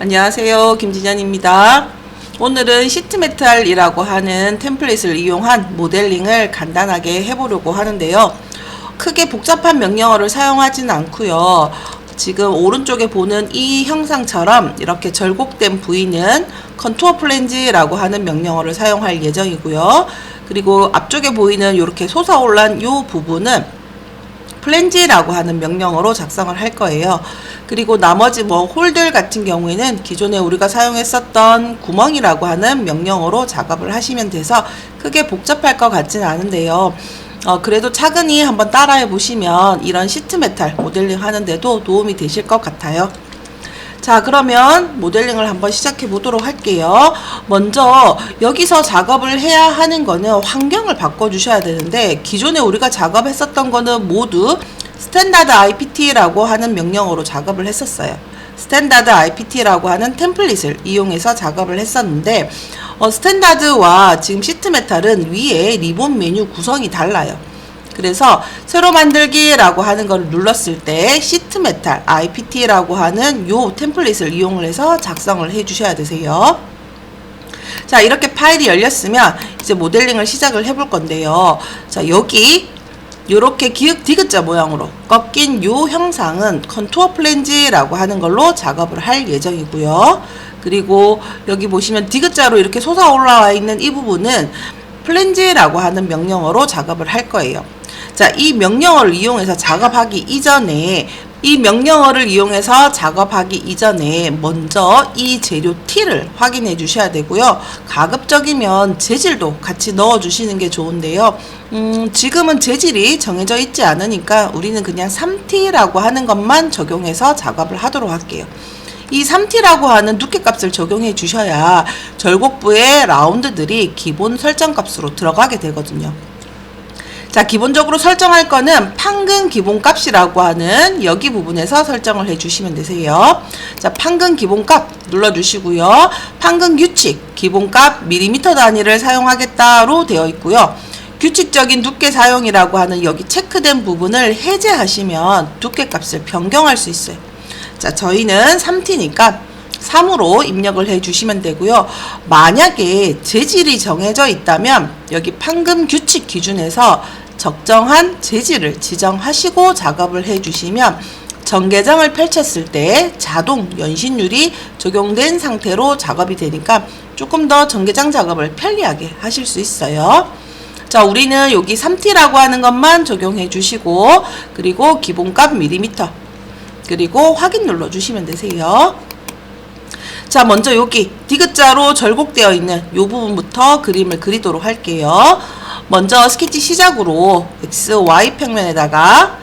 안녕하세요, 김진현입니다. 오늘은 시트메탈이라고 하는 템플릿을 이용한 모델링을 간단하게 해보려고 하는데요. 크게 복잡한 명령어를 사용하진 않고요. 지금 오른쪽에 보는 이 형상처럼 이렇게 절곡된 부위는 컨투어 플랜지라고 하는 명령어를 사용할 예정이고요. 그리고 앞쪽에 보이는 이렇게 솟아올란 이 부분은 플랜지라고 하는 명령어로 작성을 할 거예요. 그리고 나머지 홀들 같은 경우에는 기존에 우리가 사용했었던 구멍이라고 하는 명령어로 작업을 하시면 돼서 크게 복잡할 것 같지는 않은데요. 그래도 차근히 한번 따라해 보시면 이런 시트메탈 모델링 하는데도 도움이 되실 것 같아요. 자, 그러면 모델링을 한번 시작해 보도록 할게요. 먼저 여기서 작업을 해야 하는 거는 환경을 바꿔 주셔야 되는데, 기존에 우리가 작업했었던 거는 모두 스탠다드 IPT라고 하는 명령어로 작업을 했었어요. 스탠다드 IPT라고 하는 템플릿을 이용해서 작업을 했었는데, 스탠다드와 지금 시트메탈은 위에 리본 메뉴 구성이 달라요. 그래서 새로 만들기라고 하는 걸 눌렀을 때 시트메탈 IPT라고 하는 요 템플릿을 이용을 해서 작성을 해 주셔야 되세요. 자, 이렇게 파일이 열렸으면 이제 모델링을 시작을 해 볼 건데요. 자, 여기 요렇게 디귿자 모양으로 꺾인 요 형상은 컨투어 플랜지라고 하는 걸로 작업을 할 예정이고요. 그리고 여기 보시면 디귿자로 이렇게 솟아 올라와 있는 이 부분은 플랜지라고 하는 명령어로 작업을 할 거예요. 자, 이 명령어를 이용해서 작업하기 이전에 먼저 이 재료 T를 확인해 주셔야 되고요. 가급적이면 재질도 같이 넣어 주시는 게 좋은데요. 지금은 재질이 정해져 있지 않으니까 우리는 그냥 3T라고 하는 것만 적용해서 작업을 하도록 할게요. 이 3T라고 하는 두께값을 적용해 주셔야 절곡부의 라운드들이 기본 설정값으로 들어가게 되거든요. 자, 기본적으로 설정할 거는 판근 기본값이라고 하는 여기 부분에서 설정을 해 주시면 되세요. 자, 판근 기본값 눌러 주시고요. 판근 규칙 기본값 밀리미터 단위를 사용하겠다로 되어 있고요. 규칙적인 두께 사용이라고 하는 여기 체크된 부분을 해제하시면 두께값을 변경할 수 있어요. 자, 저희는 3T니까 3으로 입력을 해 주시면 되고요. 만약에 재질이 정해져 있다면 여기 판금 규칙 기준에서 적정한 재질을 지정하시고 작업을 해 주시면 전개장을 펼쳤을 때 자동 연신율이 적용된 상태로 작업이 되니까 조금 더 전개장 작업을 편리하게 하실 수 있어요. 자, 우리는 여기 3T라고 하는 것만 적용해 주시고, 그리고 기본값 밀리미터, 그리고 확인 눌러 주시면 되세요. 자, 먼저 여기 디귿자로 절곡되어 있는 이 부분부터 그림을 그리도록 할게요. 먼저 스케치 시작으로 X, Y 평면에다가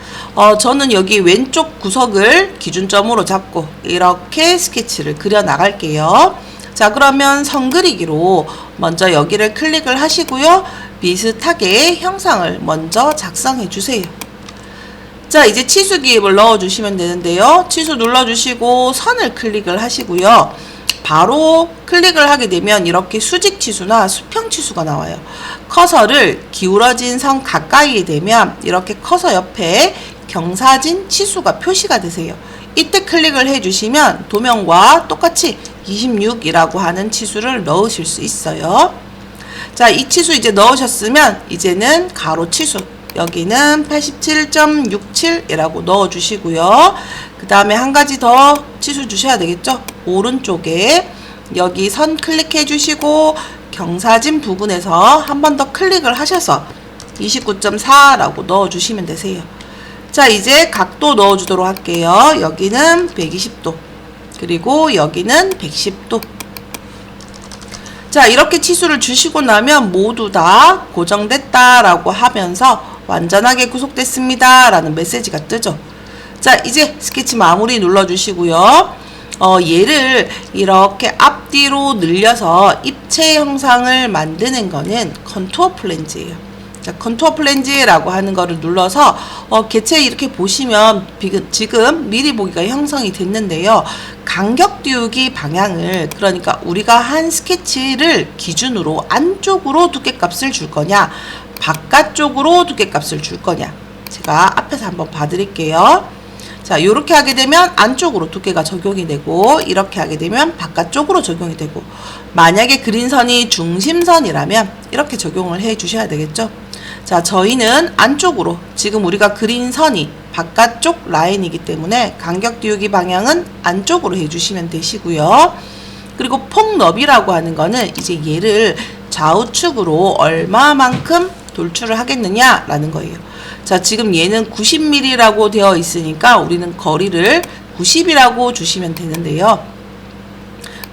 저는 여기 왼쪽 구석을 기준점으로 잡고 이렇게 스케치를 그려 나갈게요. 자, 그러면 선 그리기로 먼저 여기를 클릭을 하시고요. 비슷하게 형상을 먼저 작성해 주세요. 자, 이제 치수 기입을 넣어 주시면 되는데요. 치수 눌러 주시고 선을 클릭을 하시고요. 바로 클릭을 하게 되면 이렇게 수직 치수나 수평 치수가 나와요. 커서를 기울어진 선 가까이에 되면 이렇게 커서 옆에 경사진 치수가 표시가 되세요. 이때 클릭을 해 주시면 도면과 똑같이 26이라고 하는 치수를 넣으실 수 있어요. 자, 이 치수 이제 넣으셨으면 이제는 가로 치수, 여기는 87.67이라고 넣어 주시고요. 그 다음에 한 가지 더 치수 주셔야 되겠죠? 오른쪽에 여기 선 클릭해 주시고 경사진 부분에서 한 번 더 클릭을 하셔서 29.4라고 넣어 주시면 되세요. 자, 이제 각도 넣어 주도록 할게요. 여기는 120도, 그리고 여기는 110도. 자, 이렇게 치수를 주시고 나면 모두 다 고정됐다라고 하면서 완전하게 구속됐습니다 라는 메시지가 뜨죠. 자, 이제 스케치 마무리 눌러 주시고요. 얘를 이렇게 앞뒤로 늘려서 입체 형상을 만드는 거는 컨투어 플랜지예요. 자, 컨투어 플랜지라고 하는 거를 눌러서 개체 이렇게 보시면 지금 미리 보기가 형성이 됐는데요. 간격 띄우기 방향을, 그러니까 우리가 한 스케치를 기준으로 안쪽으로 두께값을 줄 거냐, 바깥쪽으로 두께값을 줄 거냐, 제가 앞에서 한번 봐드릴게요. 자, 요렇게 하게 되면 안쪽으로 두께가 적용이 되고, 이렇게 하게 되면 바깥쪽으로 적용이 되고, 만약에 그린 선이 중심선이라면 이렇게 적용을 해 주셔야 되겠죠. 자, 저희는 안쪽으로, 지금 우리가 그린 선이 바깥쪽 라인이기 때문에 간격 띄우기 방향은 안쪽으로 해주시면 되시고요. 그리고 폭너비라고 하는 거는 이제 얘를 좌우측으로 얼마만큼 돌출을 하겠느냐라는 거예요. 자, 지금 얘는 90mm라고 되어 있으니까 우리는 거리를 90이라고 주시면 되는데요.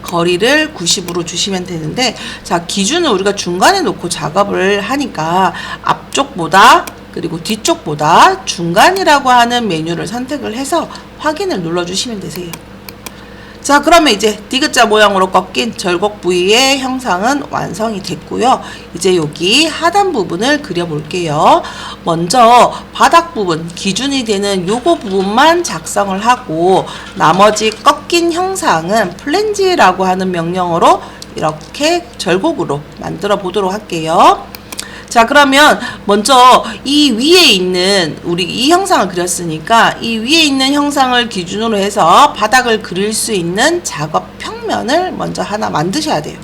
거리를 90으로 주시면 되는데, 자, 기준을 우리가 중간에 놓고 작업을 하니까 앞쪽보다 그리고 뒤쪽보다 중간이라고 하는 메뉴를 선택을 해서 확인을 눌러주시면 되세요. 자, 그러면 이제 디귿자 모양으로 꺾인 절곡 부위의 형상은 완성이 됐고요. 이제 여기 하단 부분을 그려볼게요. 먼저 바닥 부분, 기준이 되는 요거 부분만 작성을 하고, 나머지 꺾인 형상은 플랜지라고 하는 명령어로 이렇게 절곡으로 만들어 보도록 할게요. 자, 그러면 먼저 이 위에 있는, 우리 이 형상을 그렸으니까 이 위에 있는 형상을 기준으로 해서 바닥을 그릴 수 있는 작업 평면을 먼저 하나 만드셔야 돼요.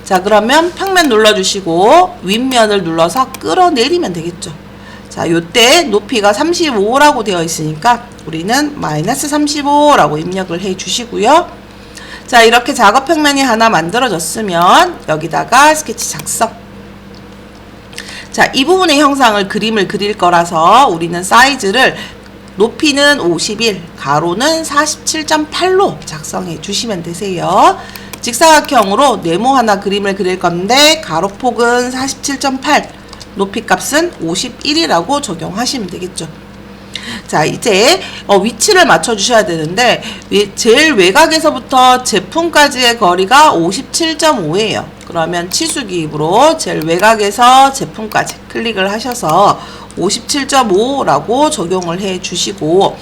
자, 그러면 평면 눌러주시고 윗면을 눌러서 끌어내리면 되겠죠. 자, 요때 높이가 35라고 되어 있으니까 우리는 마이너스 35라고 입력을 해 주시고요. 자, 이렇게 작업 평면이 하나 만들어졌으면 여기다가 스케치 작성. 자, 이 부분의 형상을 그림을 그릴 거라서 우리는 사이즈를 높이는 51, 가로는 47.8로 작성해 주시면 되세요. 직사각형으로 네모 하나 그림을 그릴 건데 가로폭은 47.8, 높이값은 51이라고 적용하시면 되겠죠. 자, 이제 위치를 맞춰 주셔야 되는데, 제일 외곽에서부터 제품까지의 거리가 57.5예요. 그러면 치수기입으로 제일 외곽에서 제품까지 클릭을 하셔서 57.5라고 적용을 해 주시고,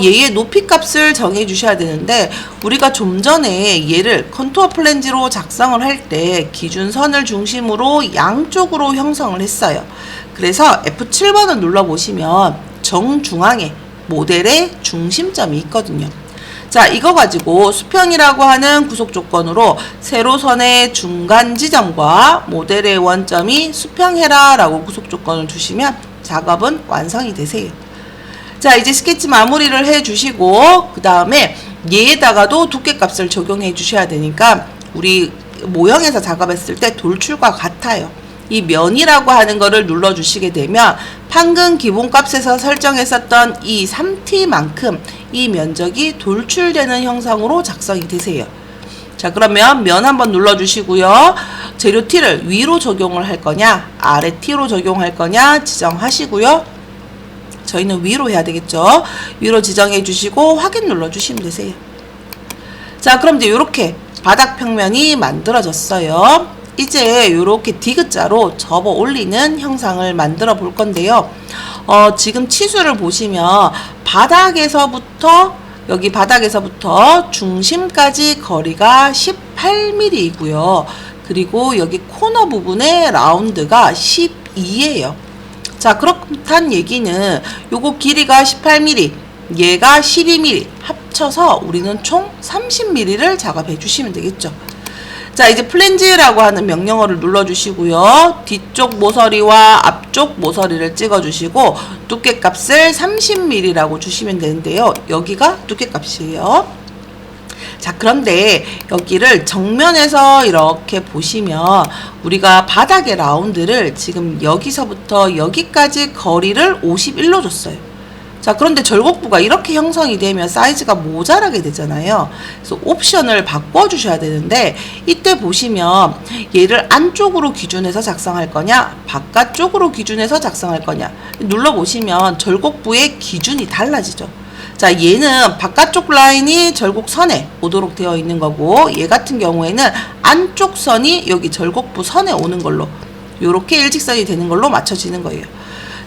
얘의 높이 값을 정해 주셔야 되는데, 우리가 좀 전에 얘를 컨투어 플랜지로 작성을 할 때 기준선을 중심으로 양쪽으로 형성을 했어요. 그래서 F7번을 눌러 보시면 정중앙에 모델의 중심점이 있거든요. 자, 이거 가지고 수평이라고 하는 구속 조건으로 세로선의 중간 지점과 모델의 원점이 수평해라 라고 구속 조건을 주시면 작업은 완성이 되세요. 자, 이제 스케치 마무리를 해 주시고, 그 다음에 얘에다가도 두께값을 적용해 주셔야 되니까 우리 모형에서 작업했을 때 돌출과 같아요. 이 면이라고 하는 거를 눌러 주시게 되면 판금 기본값에서 설정했었던 이 3t만큼 이 면적이 돌출되는 형상으로 작성이 되세요. 자, 그러면 면 한번 눌러 주시고요. 재료 t를 위로 적용을 할 거냐 아래 t로 적용할 거냐 지정하시고요. 저희는 위로 해야 되겠죠. 위로 지정해 주시고 확인 눌러 주시면 되세요. 자, 그럼 이제 이렇게 바닥 평면이 만들어졌어요. 이제 이렇게 디귿자로 접어 올리는 형상을 만들어 볼 건데요. 지금 치수를 보시면 여기 바닥에서부터 중심까지 거리가 18mm이고요. 그리고 여기 코너 부분의 라운드가 12예요. 자, 그렇단 얘기는 요거 길이가 18mm, 얘가 12mm 합쳐서 우리는 총 30mm를 작업해 주시면 되겠죠. 자, 이제 플랜지라고 하는 명령어를 눌러주시고요. 뒤쪽 모서리와 앞쪽 모서리를 찍어주시고 두께값을 30mm라고 주시면 되는데요. 여기가 두께값이에요. 자, 그런데 여기를 정면에서 이렇게 보시면 우리가 바닥의 라운드를 지금 여기서부터 여기까지 거리를 51로 줬어요. 자, 그런데 절곡부가 이렇게 형성이 되면 사이즈가 모자라게 되잖아요. 그래서 옵션을 바꿔 주셔야 되는데, 이때 보시면 얘를 안쪽으로 기준해서 작성할 거냐 바깥쪽으로 기준해서 작성할 거냐 눌러 보시면 절곡부의 기준이 달라지죠. 자, 얘는 바깥쪽 라인이 절곡선에 오도록 되어 있는 거고, 얘 같은 경우에는 안쪽 선이 여기 절곡부 선에 오는 걸로, 요렇게 일직선이 되는 걸로 맞춰지는 거예요.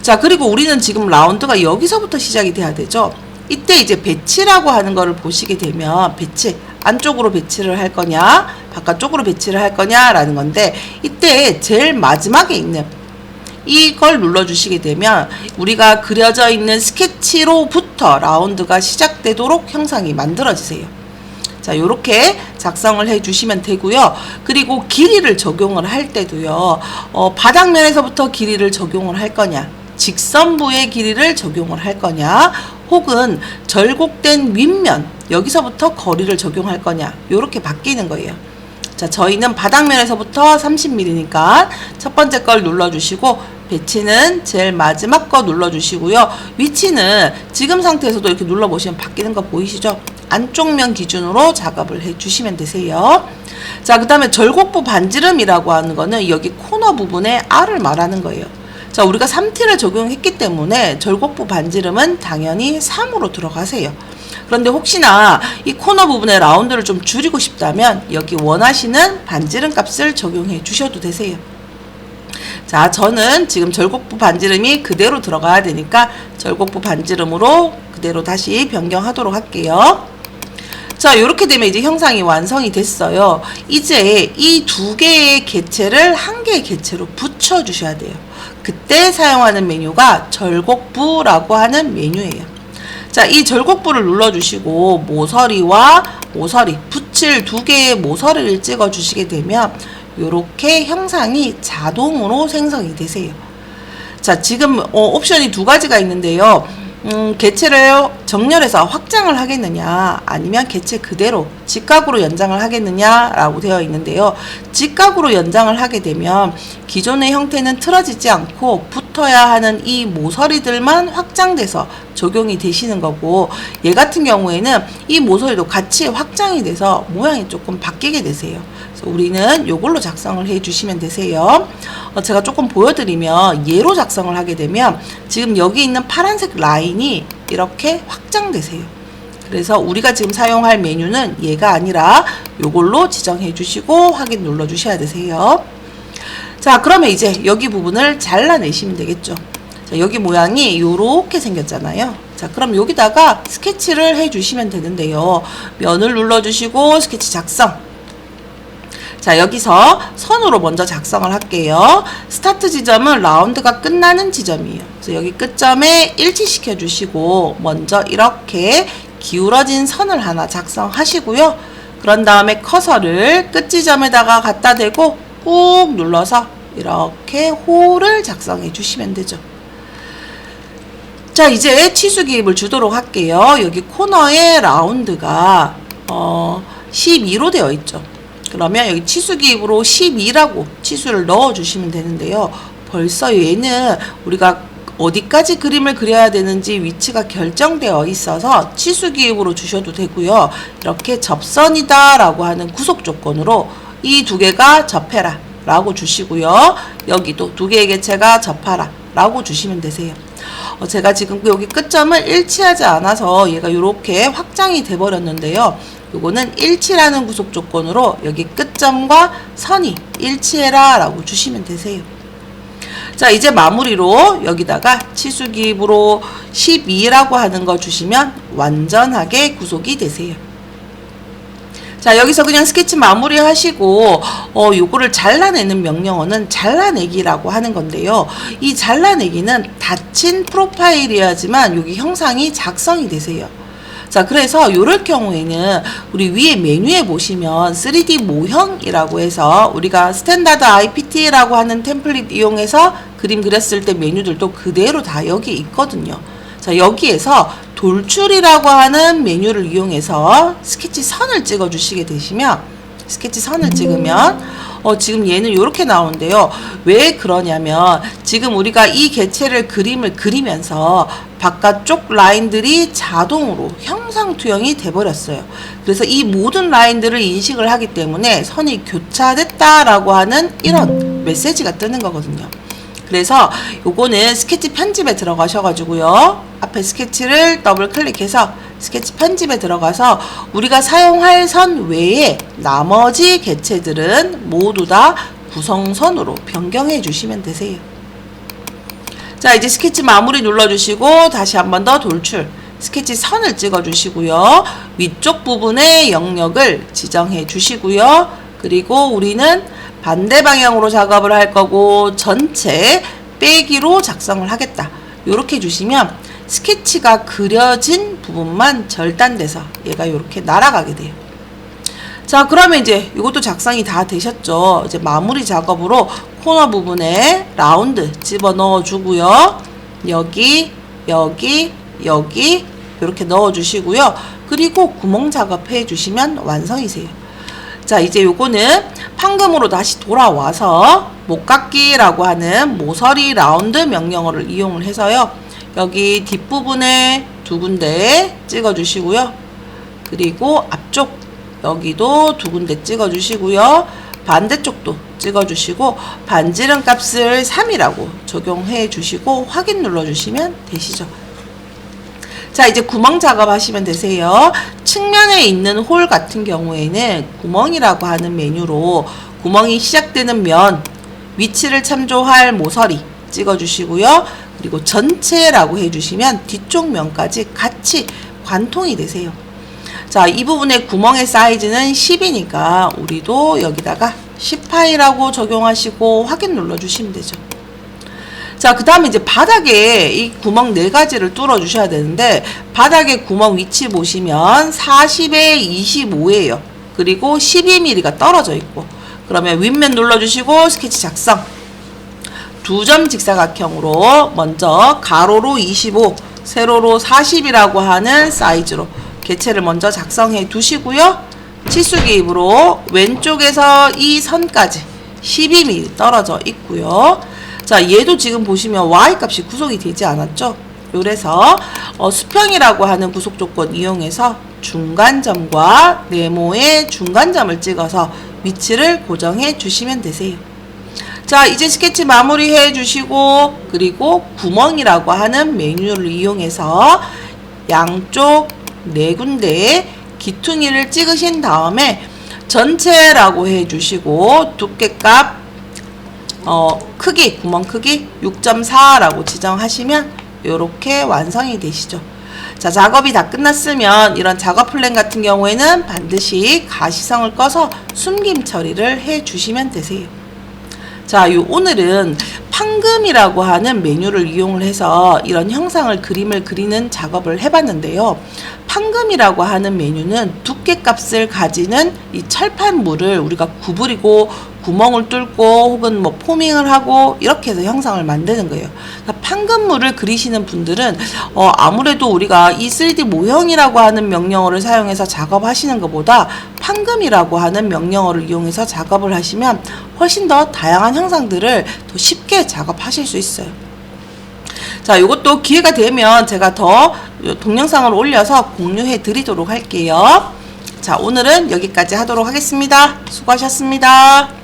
자, 그리고 우리는 지금 라운드가 여기서부터 시작이 돼야 되죠. 이때 이제 배치라고 하는 거를 보시게 되면 배치, 안쪽으로 배치를 할 거냐 바깥쪽으로 배치를 할 거냐 라는 건데, 이때 제일 마지막에 있는 이걸 눌러주시게 되면 우리가 그려져 있는 스케치로부터 라운드가 시작되도록 형상이 만들어지세요. 자, 요렇게 작성을 해 주시면 되고요. 그리고 길이를 적용을 할 때도요. 바닥면에서부터 길이를 적용을 할 거냐, 직선부의 길이를 적용을 할 거냐, 혹은 절곡된 윗면 여기서부터 거리를 적용할 거냐, 요렇게 바뀌는 거예요. 자, 저희는 바닥면에서부터 30mm니까 첫 번째 걸 눌러주시고, 배치는 제일 마지막 거 눌러주시고요. 위치는 지금 상태에서도 이렇게 눌러보시면 바뀌는 거 보이시죠? 안쪽 면 기준으로 작업을 해주시면 되세요. 자, 그 다음에 절곡부 반지름이라고 하는 거는 여기 코너 부분에 R을 말하는 거예요. 자, 우리가 3T를 적용했기 때문에 절곡부 반지름은 당연히 3으로 들어가세요. 그런데 혹시나 이 코너 부분의 라운드를 좀 줄이고 싶다면 여기 원하시는 반지름 값을 적용해 주셔도 되세요. 자, 저는 지금 절곡부 반지름이 그대로 들어가야 되니까 절곡부 반지름으로 그대로 다시 변경하도록 할게요. 자, 이렇게 되면 이제 형상이 완성이 됐어요. 이제 이 두 개의 개체를 한 개의 개체로 붙여 주셔야 돼요. 그때 사용하는 메뉴가 절곡부라고 하는 메뉴예요. 자, 이 절곡부를 눌러주시고 모서리와 모서리, 붙일 두 개의 모서리를 찍어 주시게 되면 이렇게 형상이 자동으로 생성이 되세요. 자, 지금 옵션이 두 가지가 있는데요. 개체를 정렬해서 확장을 하겠느냐, 아니면 개체 그대로 직각으로 연장을 하겠느냐 라고 되어 있는데요. 직각으로 연장을 하게 되면 기존의 형태는 틀어지지 않고 붙어야 하는 이 모서리들만 확장돼서 적용이 되시는 거고, 얘 같은 경우에는 이 모서리도 같이 확장이 돼서 모양이 조금 바뀌게 되세요. 그래서 우리는 이걸로 작성을 해 주시면 되세요. 제가 조금 보여드리면, 얘로 작성을 하게 되면 지금 여기 있는 파란색 라인이 이렇게 확장되세요. 그래서 우리가 지금 사용할 메뉴는 얘가 아니라 이걸로 지정해 주시고 확인 눌러 주셔야 되세요. 자, 그러면 이제 여기 부분을 잘라내시면 되겠죠. 자, 여기 모양이 이렇게 생겼잖아요. 자, 그럼 여기다가 스케치를 해 주시면 되는데요. 면을 눌러 주시고 스케치 작성. 자, 여기서 선으로 먼저 작성을 할게요. 스타트 지점은 라운드가 끝나는 지점이에요. 그래서 여기 끝점에 일치시켜 주시고 먼저 이렇게 기울어진 선을 하나 작성하시고요. 그런 다음에 커서를 끝 지점에다가 갖다 대고 꾹 눌러서 이렇게 홀을 작성해 주시면 되죠. 자, 이제 치수 기입을 주도록 할게요. 여기 코너에 라운드가 12로 되어 있죠. 그러면 여기 치수 기입으로 12라고 치수를 넣어 주시면 되는데요. 벌써 얘는 우리가 어디까지 그림을 그려야 되는지 위치가 결정되어 있어서 치수 기입으로 주셔도 되고요. 이렇게 접선이다 라고 하는 구속 조건으로 이 두 개가 접해라 라고 주시고요. 여기도 두 개의 개체가 접하라 라고 주시면 되세요. 제가 지금 여기 끝점을 일치하지 않아서 얘가 이렇게 확장이 돼 버렸는데요. 요거는 일치라는 구속 조건으로 여기 끝점과 선이 일치해라 라고 주시면 되세요. 자, 이제 마무리로 여기다가 치수 기입으로 12라고 하는 거 주시면 완전하게 구속이 되세요. 자, 여기서 그냥 스케치 마무리 하시고 요거를 잘라내는 명령어는 잘라내기라고 하는 건데요. 이 잘라내기는 닫힌 프로파일이어야지만 여기 형상이 작성이 되세요. 자, 그래서 요럴 경우에는 우리 위에 메뉴에 보시면 3D 모형이라고 해서 우리가 스탠다드 IPT라고 하는 템플릿 이용해서 그림 그렸을 때 메뉴들도 그대로 다 여기 있거든요. 자, 여기에서 돌출이라고 하는 메뉴를 이용해서 스케치 선을 찍어 주시게 되시면, 스케치 선을 찍으면 지금 얘는 이렇게 나오는데요. 왜 그러냐면 지금 우리가 이 개체를 그림을 그리면서 바깥쪽 라인들이 자동으로 형상 투영이 돼버렸어요. 그래서 이 모든 라인들을 인식을 하기 때문에 선이 교차됐다라고 하는 이런 메시지가 뜨는 거거든요. 그래서 요거는 스케치 편집에 들어가셔가지고요. 앞에 스케치를 더블 클릭해서 스케치 편집에 들어가서 우리가 사용할 선 외에 나머지 개체들은 모두 다 구성선으로 변경해 주시면 되세요. 자, 이제 스케치 마무리 눌러주시고 다시 한 번 더 돌출 스케치 선을 찍어 주시고요. 위쪽 부분의 영역을 지정해 주시고요. 그리고 우리는 반대 방향으로 작업을 할 거고 전체 빼기로 작성을 하겠다. 요렇게 해주시면 스케치가 그려진 부분만 절단돼서 얘가 요렇게 날아가게 돼요. 자, 그러면 이제 이것도 작성이 다 되셨죠. 이제 마무리 작업으로 코너 부분에 라운드 집어 넣어 주고요. 여기, 여기, 여기 이렇게 넣어 주시고요. 그리고 구멍 작업해 주시면 완성이세요. 자, 이제 요거는 판금으로 다시 돌아와서 목깎기라고 하는 모서리 라운드 명령어를 이용을 해서요. 여기 뒷부분에 두 군데 찍어 주시고요. 그리고 앞쪽 여기도 두 군데 찍어 주시고요. 반대쪽도 찍어 주시고 반지름 값을 3이라고 적용해 주시고 확인 눌러 주시면 되시죠. 자, 이제 구멍 작업하시면 되세요. 측면에 있는 홀 같은 경우에는 구멍이라고 하는 메뉴로 구멍이 시작되는 면 위치를 참조할 모서리 찍어 주시고요. 그리고 전체라고 해주시면 뒤쪽 면까지 같이 관통이 되세요. 자, 이 부분의 구멍의 사이즈는 10이니까 우리도 여기다가 10파이라고 적용하시고 확인 눌러주시면 되죠. 자, 그 다음에 이제 바닥에 이 구멍 4가지를 뚫어 주셔야 되는데 바닥에 구멍 위치 보시면 40에 25예요. 그리고 12mm가 떨어져 있고 그러면 윗면 눌러주시고 스케치 작성. 2점 직사각형으로 먼저 가로로 25, 세로로 40이라고 하는 사이즈로 개체를 먼저 작성해 두시고요. 치수 기입으로 왼쪽에서 이 선까지 12mm 떨어져 있고요. 자, 얘도 지금 보시면 Y값이 구속이 되지 않았죠? 그래서 수평이라고 하는 구속 조건 이용해서 중간점과 네모의 중간점을 찍어서 위치를 고정해 주시면 되세요. 자, 이제 스케치 마무리 해 주시고 그리고 구멍이라고 하는 메뉴를 이용해서 양쪽 4군데에 기퉁이를 찍으신 다음에 전체라고 해 주시고 두께값 크기, 구멍 크기 6.4라고 지정하시면 이렇게 완성이 되시죠. 자, 작업이 다 끝났으면 이런 작업 플랜 같은 경우에는 반드시 가시성을 꺼서 숨김 처리를 해 주시면 되세요. 자, 오늘은 판금이라고 하는 메뉴를 이용을 해서 이런 형상을 그림을 그리는 작업을 해봤는데요. 판금이라고 하는 메뉴는 두께값을 가지는 이 철판물을 우리가 구부리고 구멍을 뚫고 혹은 뭐 포밍을 하고 이렇게 해서 형상을 만드는 거예요. 판금물을 그리시는 분들은 아무래도 우리가 이 3D 모형이라고 하는 명령어를 사용해서 작업하시는 것보다 판금이라고 하는 명령어를 이용해서 작업을 하시면 훨씬 더 다양한 형상들을 더 쉽게 작업하실 수 있어요. 자, 이것도 기회가 되면 제가 더 동영상을 올려서 공유해 드리도록 할게요. 자, 오늘은 여기까지 하도록 하겠습니다. 수고하셨습니다.